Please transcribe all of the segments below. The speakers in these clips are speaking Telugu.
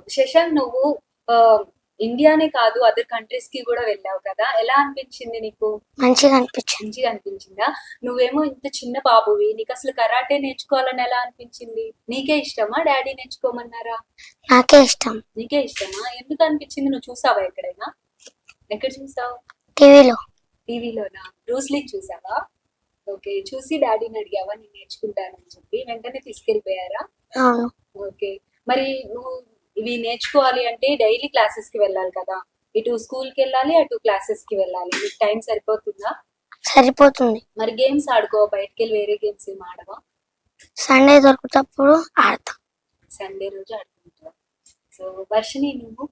శశాంక్, నువ్వు ఆహ్, ఇండియానే కాదు అదర్ కంట్రీస్ కి కూడా వెళ్ళావు కదా! ఎలా అనిపించింది నీకు? మంచిగా అనిపించింది. మంచిగా అనిపించిందా? నువ్వేమో ఇంత చిన్న బాబువి, నీకసలు కరాటే నేర్చుకోవాలని ఎలా అనిపించింది? నీకే ఇష్టమా? డ్యాడీ నేర్చుకోమన్నారా? నాకే ఇష్టం. నీకే ఇష్టమా? ఎందుకు అనిపించింది? నువ్వు చూసావా ఎక్కడైనా? ఎక్కడ చూసావు? టీవీలో. టీవీలోనా? బ్రూస్ లీ చూసావా? ఓకే. చూసి డాడీని అడిగావా నేను నేర్చుకుంటానని చెప్పి? వెంటనే తీసుకెళ్ళిపోయారా? అవును. ఓకే. మరి నువ్వు ఇవి నేర్చుకోవాలి అంటే డైలీ క్లాసెస్ కి వెళ్ళాలి కదా! ఇటు స్కూల్ కి వెళ్ళాలి, అటు క్లాసెస్ కి వెళ్ళాలి. నీకు టైం సరిపోతుందా? సరిపోతుంది. మరి గేమ్స్ ఆడుకో, బయటకెళ్ళి వేరే గేమ్స్ ఏం ఆడవా? సండే దొరికినప్పుడు ఆడతాం. సండే రోజు ఆడుకుంటావా? సో వర్షిని, నువ్వు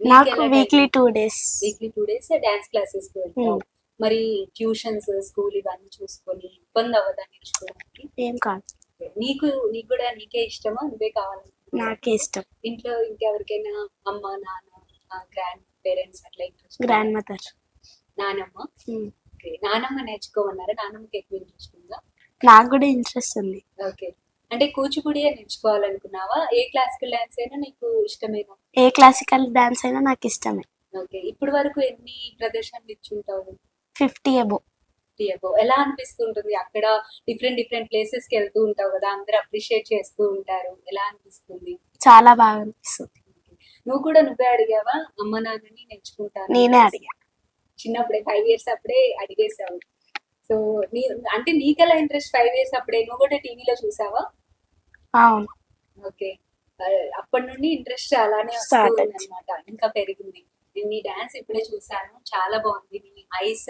నాకు weekly 2 days. Weekly 2 days dance classes కి వెళ్తావు. మరి ట్యూషన్స్, స్కూల్ ఇవన్నీ చూసుకొని ఇబ్బంది అవ్వదా నేర్చుకోవడానికి? ఏం కాదు, నీకు కూడా నీకే ఇష్టమా? నువ్వే కావాలనుకుంటున్నావా? నాకే ఇష్టం. ఇంట్లో ఇంకెవరికైనా అమ్మ, నాన్న, గ్రాండ్ పేరెంట్స్ అట్లా ఇంట్రెస్ట్? Grand mother. నానమ్మ. ఓకే. నానమ్మ నేర్చుకోమన్నారా? నానమ్మకి ఎక్కువ ఇంట్రెస్ట్ ఉందా? నాకు కూడా ఇంట్రెస్ట్ ఉంది. ఓకే. అంటే కూచిపూడియే నేర్చుకోవాలనుకున్నావా? ఏ క్లాసికల్ డాన్స్ అయినా నీకు ఇష్టమేనా? ఏ క్లాసికల్ డాన్స్ అయినా నాకు ఇష్టమే. ఓకే. ఇప్పటి వరకు ఎన్ని ప్రదర్శనలు ఇచ్చుంటావు? 50 above. ఎలా అనిపిస్తుంటుంది అక్కడ? డిఫరెంట్ ప్లేసెస్ కి వెళ్తూ ఉంటావు కదా, అందరూ అప్రిషియేట్ చేస్తూ ఉంటారు. ఎలా అనిపిస్తుంది? చాలా బాగా అనిపిస్తుంది. నువ్వు కూడా నువ్వే అడిగావా అమ్మ నాన్నని నేర్చుకుంటాను? నేనే అడిగా. చిన్నప్పుడే 5 years అప్పుడే అడిగేసావు. సో అంటే నీకెలా ఇంట్రెస్ట్ 5 years అప్పుడే? నువ్వు కూడా టీవీలో చూసావా? అవును. ఓకే. అప్పటి నుండి ఇంట్రెస్ట్ అలానే Start వస్తుంది అనమాట, ఇంకా పెరిగింది. నేను నీ డాన్స్ ఇప్పుడే చూసాను, చాలా బాగుంది. నీ ఐస్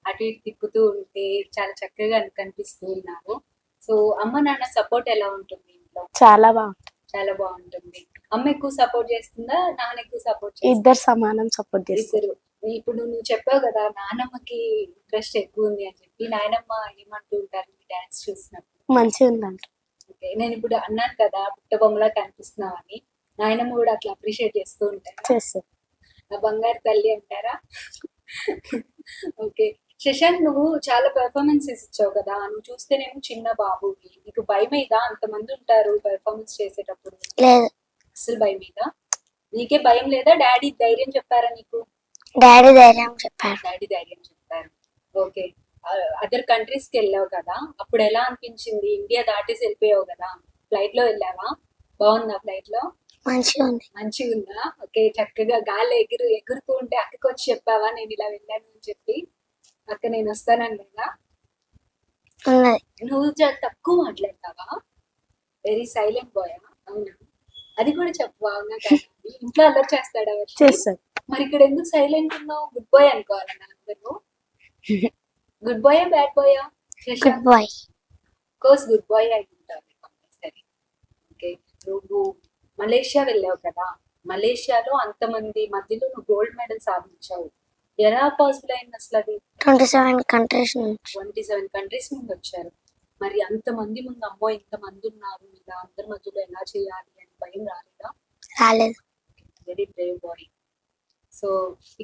అటు ఇటు తిప్పుతూ ఉంటే చాలా చక్కగా కనిపిస్తూ ఉన్నావు. సో అమ్మ నాన్న సపోర్ట్ ఎలా ఉంటుంది ఇంట్లో? చాలా బాగుంది. చాలా బాగుంటుంది. అమ్మ ఎక్కువ సపోర్ట్ చేస్తుందా, నాన్న ఎక్కువ సపోర్ట్ చేస్తుందా? ఇద్దరు సమానం సపోర్ట్ చేస్తారు. ఇద్దరు. ఇప్పుడు నువ్వు చెప్పావు కదా నానమ్మకి ఇంట్రెస్ట్ ఎక్కువ ఉంది అని చెప్పి, నాయనమ్మ ఏమంటూ ఉంటారు నీ డాన్స్ చూసినప్పుడు? మంచిగా ఉందంట. ఓకే. నేను ఇప్పుడు అన్నాను కదా పుట్ట బొమ్మలా కనిపిస్తున్నావు అని, నాయనమ్మ కూడా అట్లా అప్రిషియేట్ చేస్తూ ఉంటారా? చేస్తారు. నా బంగారు తల్లి అంటారా? ఓకే. శశాంక్, నువ్వు చాలా పెర్ఫార్మెన్సెస్ ఇచ్చావు కదా, నువ్వు చూస్తేనేమో చిన్న బాబువి, నీకు భయం మీద? అంతమంది ఉంటారు పెర్ఫార్మెన్స్ చేసేటప్పుడు. లేదు. అసలు భయం మీద? నీకే భయం లేదా? డాడీ ధైర్యం చెప్పారా నీకు? డాడీ ధైర్యం చెప్పారు. డాడీ ధైర్యం చెప్పారు. ఓకే. అదర్ కంట్రీస్ కి వెళ్ళావు కదా, అప్పుడు ఎలా అనిపించింది? ఇండియా దాటేసి వెళ్ళిపోయావు కదా, ఫ్లైట్ లో వెళ్ళావా? బాగుందా ఫ్లైట్ లో? మంచిగా ఉంది. మంచిగా ఉందా? ఓకే. చక్కగా గాలి ఎగురుతూ ఉంటే అక్కకి వచ్చి చెప్పావా నేను ఇలా వెళ్ళాను అని చెప్పి? అక్క నేను వస్తానని కదా? ఉన్నది. నువ్వు తక్కువ మాట్లాడతావా? Very silent boy. అవునా? అది కూడా చెప్పవా? అవునా కదా? ఇంట్లో అల్లరి చేస్తాడా వర్షి? చేస్తారు. మరి ఇక్కడ ఎందుకు సైలెంట్ ఉన్నావు? గుడ్ బాయ్ అనుకోవాలన్నా అందరూ? గుడ్ బాయ్ బ్యాడ్ బాయా? Good boy. Course good boy అయి ఉంటావు కంపల్సరీ. ఓకే. నువ్వు మలేషియా వెళ్ళావు కదా, మలేషియాలో అంతమంది మధ్యలో నువ్వు గోల్డ్ మెడల్ సాధించావు. ఎలా పాసిబుల్ అయింది అసలు అది? 27 కంట్రీస్ నుంచి. 27 కంట్రీస్ నుండి వచ్చారు. మరి అంతమంది ముందు అమ్మో ఇంతమంది ఉన్నారు, ఇలా అందరి మధ్యలో ఎలా చేయాలి అని భయం రాలేదా? రాలేదు. Very Brave bye. సో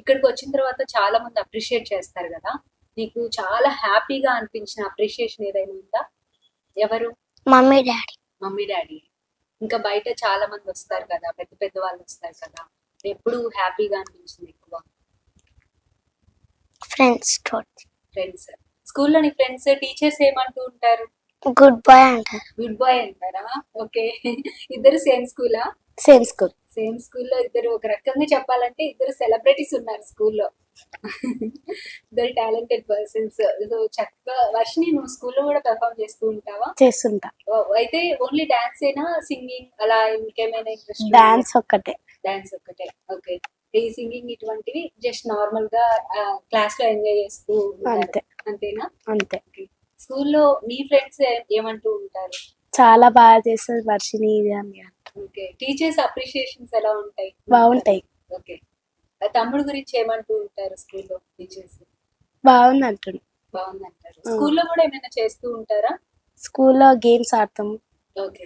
ఇక్కడికి వచ్చిన తర్వాత చాలా మంది అప్రిషియేట్ చేస్తారు కదా, నీకు చాలా హ్యాపీగా అనిపించిన అప్రిషియేషన్ ఏదైనా ఉందా? ఎవరు? Mummy daddy. Mummy daddy. ఇంకా బయట చాలా మంది వస్తారు కదా, పెద్ద పెద్ద వాళ్ళు వస్తారు కదా, ఎప్పుడు హ్యాపీగా అనిపించింది ఎక్కువ? ఫ్రెండ్స్ తోటి. ఫ్రెండ్స్. స్కూల్లో నీ ఫ్రెండ్స్, టీచర్స్ ఏమంటూ ఉంటారు? గుడ్ బాయ్ అంటారు. గుడ్ బాయ్ అంటారా? ఓకే. ఇద్దరు సేమ్ స్కూలా? Same school. సేమ్ స్కూల్లో ఇద్దరు, ఒక రకంగా చెప్పాలంటే ఇద్దరు సెలబ్రిటీస్ ఉన్నారు స్కూల్లో. ఇద్దరు టాలెంటెడ్ పర్సన్స్. చక్కగా వర్షిని, నువ్వు స్కూల్లో కూడా పెర్ఫామ్ చేస్తూ ఉంటావా? చేస్తుంటా. అయితే ఓన్లీ డాన్స్ ఏనా, సింగింగ్ అలా ఇంకేమైనా ఇంట్రెస్ట్? డాన్స్ ఒక్కటే. డాన్స్ ఒక్కటే. ఓకే. ఈ సింగింగ్ ఇటువంటివి జస్ట్ నార్మల్ గా క్లాస్ లో ఎంజాయ్ చేస్తూ ఉంటారు. అంతే. అంతేనా? అంతే. స్కూల్లో నీ ఫ్రెండ్స్ ఏమంటూ ఉంటారు? చాలా బాగా చేస్తుంది వర్షిని ఇది అని. ఓకే. టీచర్స్ అప్రిషియేషన్స్ ఎలా ఉంటాయి? బాగుంటాయి. ఓకే. తమ్ముడు గురించి ఏమంటూ ఉంటారు స్కూల్లో టీచర్స్? బాగుంది అంటుంది. బాగుందంటారు. స్కూల్లో కూడా ఏమైనా చేస్తూ ఉంటారా? స్కూల్లో గేమ్స్ ఆడతాం. ఓకే.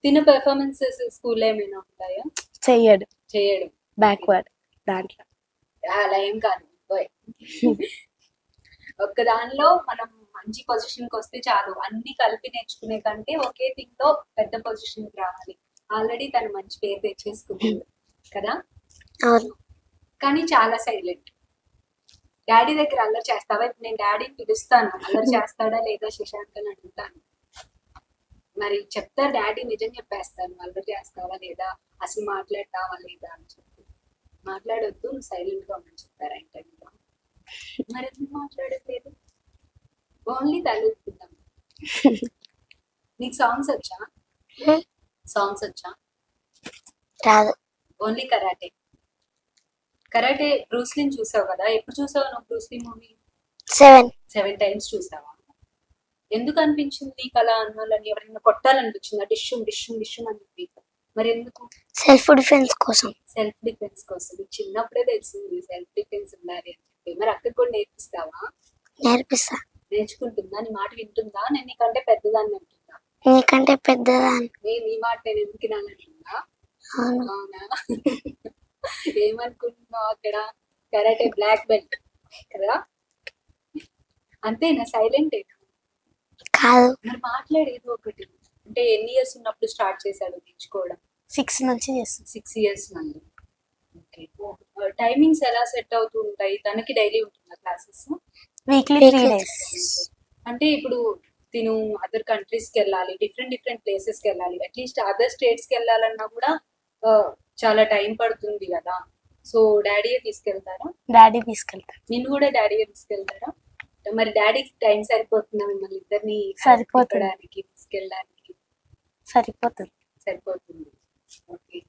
తిన పెర్ఫార్మెన్సెస్ స్కూల్లో ఏమైనా ఉంటాయా? చెయ్యడు. చేయడం. బ్యాక్వర్డ్ దాంట్లో. అలా ఏం కాదు. ఒక్క దానిలో మనం మంచి పొజిషన్ కి వస్తే చాలు. అన్ని కలిపి నేర్చుకునే కంటే ఒకే థింగ్ లో పెద్ద పొజిషన్ కి రావాలి. ఆల్రెడీ తను మంచి పేరు తెచ్చేసుకున్నాడు కదా. అవును. కానీ చాలా సైలెంట్. డాడీ దగ్గర అల్లరి చేస్తావా? ఇప్పుడు నేను డాడీని పిలుస్తాను, అల్లరి చేస్తాడా లేదా శశాంక్ అని అడుగుతాను. మరి చెప్తా డాడీ నిజం చెప్పేస్తాను, అల్లరి చేస్తావా లేదా, అసలు మాట్లాడతావా లేదా అని చెప్పి. మాట్లాడొద్దు, నువ్వు సైలెంట్ గా ఉండని చెప్పారా ఇంటర్వ్యూలో. మరి ఎందుకు మాట్లాడట్లేదు? ఓన్లీ తలుపుకుందాం. నీకు సాంగ్స్ వచ్చా? సాంగ్స్ వచ్చా? రాదు. Only karate. కరాటే బ్రూస్లీని చూసావు కదా, ఎప్పుడు చూసావు నువ్వు బ్రూస్లీ మూవీ? 7. 7 times చూసావా? ఎందుకు అనిపించింది నీకు అలా అన్నాలని? ఎవరైనా కొట్టాలనిపించిందా? డిష్యూమ్ డిష్యూమ్ డిష్యూమ్ అని చెప్పి. మరి ఎందుకు? సెల్ఫ్ డిఫెన్స్ కోసం. సెల్ఫ్ డిఫెన్స్ కోసం. నీకు చిన్నప్పుడే తెలిసింది సెల్ఫ్ డిఫెన్స్ ఉండాలి అని చెప్పి. మరి అక్కడికి కూడా నేర్పిస్తావా? నేర్పిస్తా. నేర్చుకుంటుందా? నీ మాట వింటుందా? నేను నీకంటే పెద్దదాన్ని అంటుందా? నీకంటే పెద్దదాన్ని. నీ మాట నేను ఎందుకు వినాలంటుందా? అవును. అవునా? ఏమనుకుంటున్నావు అక్కడ? కరాటే బ్లాక్ బెల్ట్ కదా. అంతేనా? సైలెంట్ కాదు. మరి మాట్లాడేది ఒకటి. అంటే ఎన్ని ఇయర్స్ ఉన్నప్పుడు స్టార్ట్ చేశాడు నేర్చుకోవడం? 6 నుంచి చేస్తాం. 6 years నుండి. ఓకే. టైమింగ్స్ ఎలా సెట్ అవుతూ ఉంటాయి? తనకి డైలీ ఉంటుందా క్లాసెస్? Weekly 3 Weekly days. అంటే ఇప్పుడు తిను అదర్ కంట్రీస్కి వెళ్ళాలి, డిఫరెంట్ ప్లేసెస్కి వెళ్ళాలి, అట్లీస్ట్ అదర్ స్టేట్స్కి వెళ్ళాలన్నా కూడా చాలా టైం పడుతుంది కదా. సో డాడీయే తీసుకెళ్తారా? డాడీ తీసుకెళ్తారు. నిన్ను కూడా డాడీయే తీసుకెళ్తారా? మరి డాడీకి టైం సరిపోతుందా మిమ్మల్ని ఇద్దరిని సరిపోతుంది. తిప్పడానికి, తీసుకెళ్ళడానికి? సరిపోతుంది. సరిపోతుంది. ఓకే.